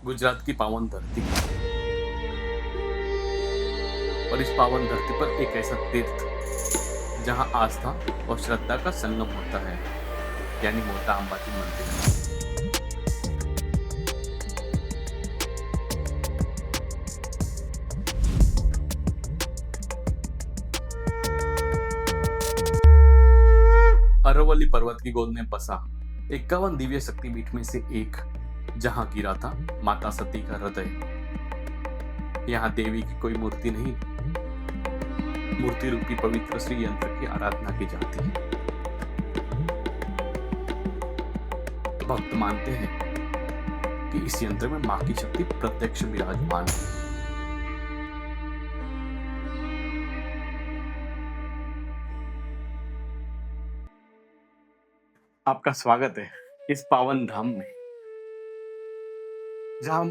गुजरात की पावन धरती और इस पावन धरती पर एक ऐसा तीर्थ जहां आस्था और श्रद्धा का संगम होता है, यानी मोटा अंबाजी मंदिर। अरवली पर्वत की गोद में बसा 51 दिव्य शक्तिपीठ में से एक, जहां गिरा था माता सती का हृदय। यहाँ देवी की कोई मूर्ति नहीं, मूर्ति रूपी पवित्र श्री यंत्र की आराधना की जाती है। भक्त मानते हैं कि इस यंत्र में मां की शक्ति प्रत्यक्ष विराजमान है। आपका स्वागत है इस पावन धाम में, जहां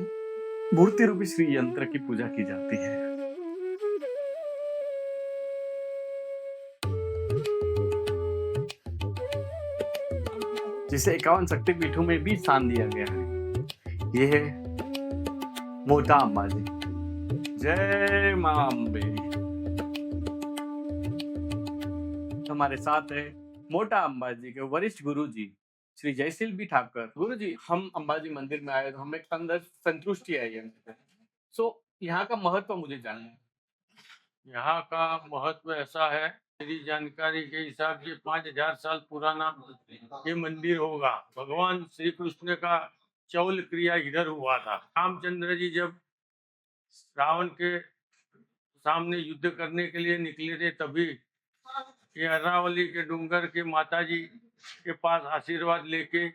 मूर्ति रूपी श्री यंत्र की पूजा की जाती है। जिसे 51 शक्तिपीठों में भी स्थान दिया गया है। यह है मोटा अंबाजी। जय मां अम्बे। हमारे साथ है मोटा अंबाजी के वरिष्ठ गुरु जी श्री जयशील बी ठाकर। गुरु जी, हम अंबाजी मंदिर में आए तो हमें अंदर संतुष्टि आई है। यहाँ का महत्व मुझे जानना है। यहाँ का महत्व ऐसा है, मेरी जानकारी के हिसाब से 5000 साल पुराना ये मंदिर होगा। भगवान श्री कृष्ण का चौल क्रिया इधर हुआ था। रामचंद्र जी जब रावण के सामने युद्ध करने के लिए निकले थे, तभी ये अरावली के डूंगर के माता जी के पास आशीर्वाद लेके,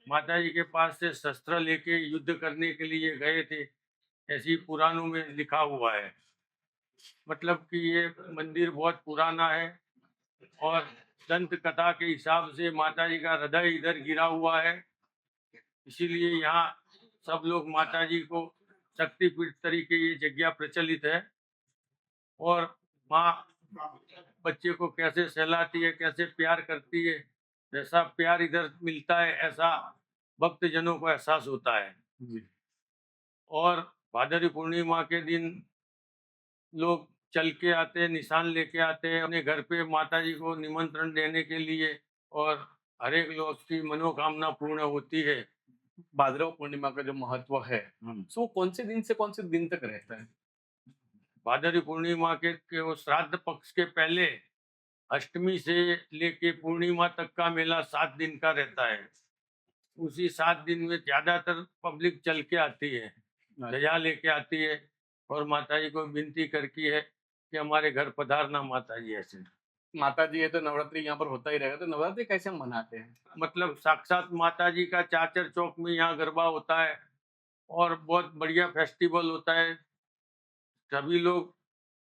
माता जी के पास से शस्त्र लेके युद्ध करने के लिए गए थे। ऐसी पुराणों में लिखा हुआ है। मतलब कि ये मंदिर बहुत पुराना है और दंत कथा के हिसाब से माता जी का हृदय इधर गिरा हुआ है। इसीलिए यहाँ सब लोग माता जी को शक्तिपीठ तरीके ये जगह प्रचलित है। और माँ बच्चे को कैसे सहलाती है, कैसे प्यार करती है, जैसा प्यार इधर मिलता है ऐसा भक्तजनों को एहसास होता है। जी। और भादरवी पूर्णिमा के दिन लोग चल के आते हैं, निशान लेके आते हैं अपने घर पे माता जी को निमंत्रण देने के लिए, और हर एक लोग की मनोकामना पूर्ण होती है। भाद्रव पूर्णिमा का जो महत्व है, वो कौन से दिन से कौन से दिन तक रहता है? भादरवी पूर्णिमा के वो श्राद्ध पक्ष के पहले अष्टमी से लेके पूर्णिमा तक का मेला 7 दिन का रहता है। उसी 7 दिन में ज्यादातर पब्लिक चल के आती है, ध्वजा लेके आती है और माता जी को विनती करती है कि हमारे घर पधारना माता जी। ऐसे माता जी है तो नवरात्रि यहाँ पर होता ही रहेगा। तो नवरात्रि कैसे हम मनाते हैं? मतलब साक्षात माता जी का चाचर चौक में यहाँ गरबा होता है और बहुत बढ़िया फेस्टिवल होता है। सभी लोग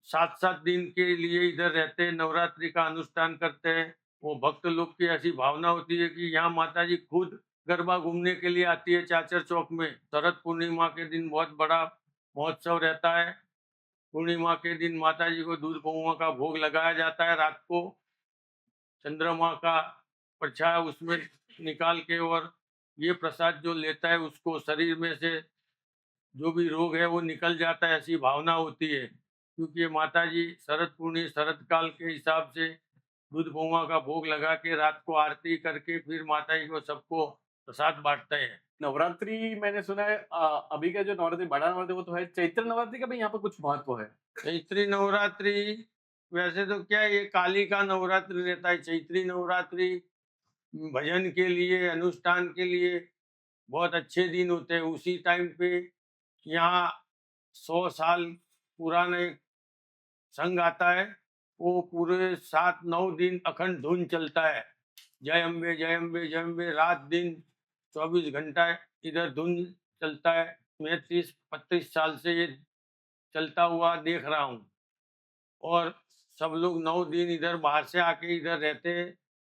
7-7 दिन के लिए इधर रहते हैं, नवरात्रि का अनुष्ठान करते हैं। वो भक्त लोग की ऐसी भावना होती है कि यहाँ माता जी खुद गरबा घूमने के लिए आती है चाचर चौक में। शरद पूर्णिमा के दिन बहुत बड़ा महोत्सव रहता है। पूर्णिमा के दिन माता जी को दूध पौआ का भोग लगाया जाता है। रात को चंद्रमा का परछाया उसमें निकाल के, और ये प्रसाद जो लेता है उसको शरीर में से जो भी रोग है वो निकल जाता है, ऐसी भावना होती है। क्योंकि माता जी शरद काल के हिसाब से दूध पौआ का भोग लगा के रात को आरती करके फिर माता जी को सबको प्रसाद बांटते हैं। नवरात्रि मैंने सुना है, अभी का जो नवरात्रि बड़ा नवरात्रि वो तो है, चैत्र नवरात्रि का भी यहाँ पर कुछ महत्व है। चैत्री नवरात्रि वैसे तो क्या है, ये काली का नवरात्रि रहता है। चैत्री नवरात्रि भजन के लिए, अनुष्ठान के लिए बहुत अच्छे दिन होते हैं। उसी टाइम पे यहाँ 100 साल पुराने संघ आता है, वो पूरे 7-9 दिन अखंड धुन चलता है। जय अम्बे जय अम्बे जय अम्बे, रात दिन 24 घंटा इधर धुन चलता है। मैं 30-32 साल से ये चलता हुआ देख रहा हूँ। और सब लोग 9 दिन इधर बाहर से आके इधर रहते हैं,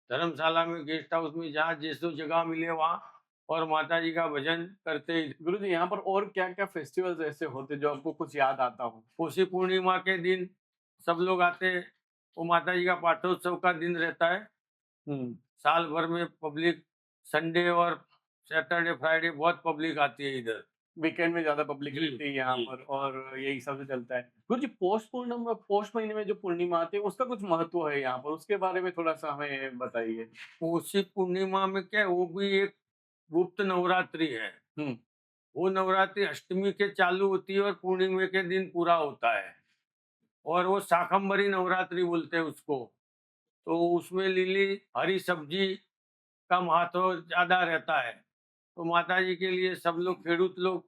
धर्मशाला में, गेस्ट हाउस में, जहाँ जैसे जगह मिले वहाँ, और माता जी का भजन करते हैं। गुरु जी, यहाँ पर और क्या क्या फेस्टिवल्स ऐसे होते जो आपको कुछ याद आता हो? कोसी पूर्णिमा के दिन सब लोग आते हैं, वो माता जी का पाठोत्सव का दिन रहता है। साल भर में पब्लिक संडे और सैटरडे फ्राइडे बहुत पब्लिक आती है इधर। वीकेंड में ज्यादा पब्लिक जी, रहती है यहाँ जी। पर और यही हिसाब से चलता है। गुरु जी पौष महीने में जो पूर्णिमा आती है उसका कुछ महत्व है यहाँ पर, उसके बारे में थोड़ा सा हमें बताइए। कोसी पूर्णिमा में क्या है, वो भी एक गुप्त नवरात्रि है। हम्म। वो नवरात्रि अष्टमी के चालू होती है और पूर्णिमा के दिन पूरा होता है, और वो शाकंभरी नवरात्रि बोलते हैं उसको। तो उसमें लिली हरी सब्जी का महत्व ज्यादा रहता है। तो माता जी के लिए सब लोग खेडूत लोग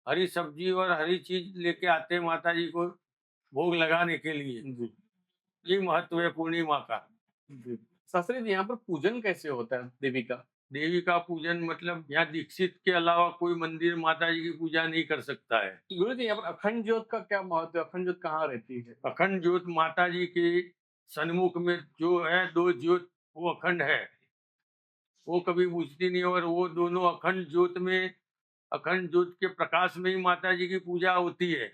हरी सब्जी और हरी चीज लेके आते हैं माता जी को भोग लगाने के लिए। जी। ये महत्व है पूर्णिमा का। जी। शास्त्री जी यहाँ पर पूजन कैसे होता है देवी का? देवी का पूजन मतलब यहाँ दीक्षित के अलावा कोई मंदिर माता जी की पूजा नहीं कर सकता है। गुरु जी यहाँ पर अखंड ज्योत का क्या महत्व है? अखंड ज्योत कहाँ रहती है? अखंड ज्योत माता जी के सन्मुख में जो है, दो ज्योत वो अखंड है, वो कभी बुझती नहीं। और वो दोनों अखंड ज्योत में, अखंड ज्योत के प्रकाश में ही माता जी की पूजा होती है।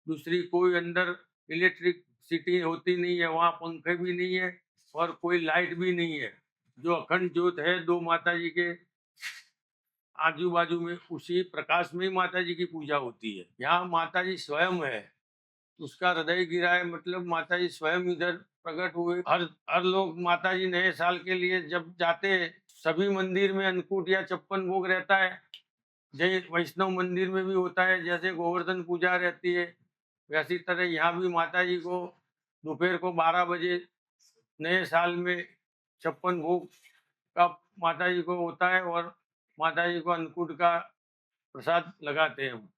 दूसरी कोई अंदर इलेक्ट्रिसिटी होती नहीं है, वहाँ पंखे भी नहीं है और कोई लाइट भी नहीं है। जो अखंड ज्योत है दो माता जी के आजू बाजू में, उसी प्रकाश में ही माता जी की पूजा होती है। यहाँ माता जी स्वयं है, उसका हृदय गिरा है, मतलब माता जी स्वयं इधर प्रकट हुए। हर हर लोग माता जी नए साल के लिए जब जाते हैं, सभी मंदिर में अन्नकूट या 56 भोग रहता है। जैन वैष्णव मंदिर में भी होता है, जैसे गोवर्धन पूजा रहती है वैसी तरह यहाँ भी माता जी को दोपहर को 12 बजे नए साल में 56 भोग का माता जी को होता है, और माता जी को अन्नकूट का प्रसाद लगाते हैं हम।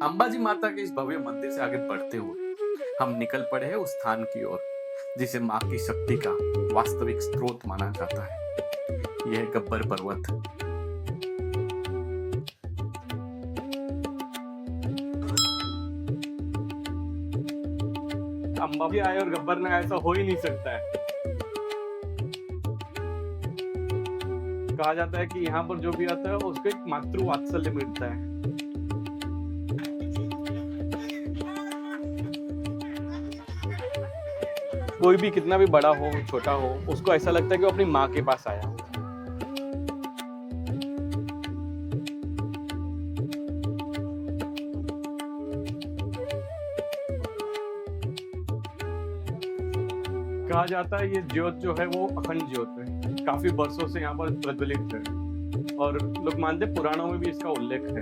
अंबाजी माता के इस भव्य मंदिर से आगे बढ़ते हुए हम निकल पड़े हैं उस स्थान की ओर जिसे माँ की शक्ति का वास्तविक स्रोत माना जाता है। यह गब्बर पर्वत। अम्बा भी आए और गब्बर ना आए, ऐसा हो ही नहीं सकता है। कहा जाता है कि यहाँ पर जो भी आता है उसको एक मातृ वात्सल्य मिलता है। कोई भी कितना भी बड़ा हो छोटा हो, उसको ऐसा लगता है कि वो अपनी माँ के पास आया। कहा जाता है ये ज्योत जो है वो अखंड ज्योत है, काफी वर्षों से यहाँ पर प्रज्वलित है और लोग मानते हैं पुराणों में भी इसका उल्लेख है।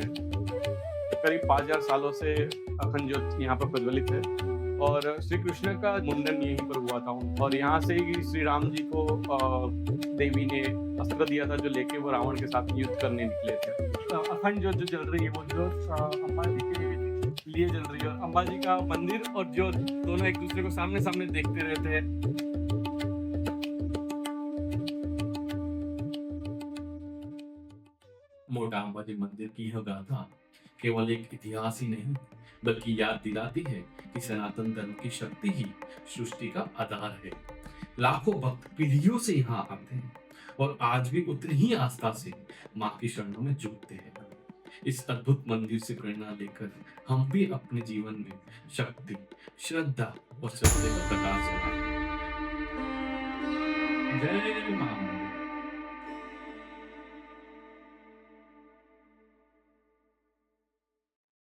करीब 5000 सालों से अखंड ज्योत यहाँ पर प्रज्वलित है और श्री कृष्ण का मुंडन यहीं पर हुआ था और यहाँ से ही श्री राम जी को देवी ने अस्त्र दिया था जो लेके वो रावण के साथ युद्ध करने निकले थे। अखंड ज्योत जो जल रही है वो ज्योत अम्बा जी के लिए जल रही है और अम्बा जी का मंदिर और ज्योत दोनों एक दूसरे को सामने सामने देखते रहते हैं। मोटा अंबाजी मंदिर की यह गाथा केवल एक इतिहास ही नहीं बल्कि याद दिलाती है कि सनातन धर्म की शक्ति ही सृष्टि का आधार है। लाखों भक्त पीढ़ियों से यहाँ आते हैं और आज भी उतनी ही आस्था से माँ की शरणों में जुटते हैं। इस अद्भुत मंदिर से प्रेरणा लेकर हम भी अपने जीवन में शक्ति, श्रद्धा और सत्य का प्रकाश जलाएं। जय मां।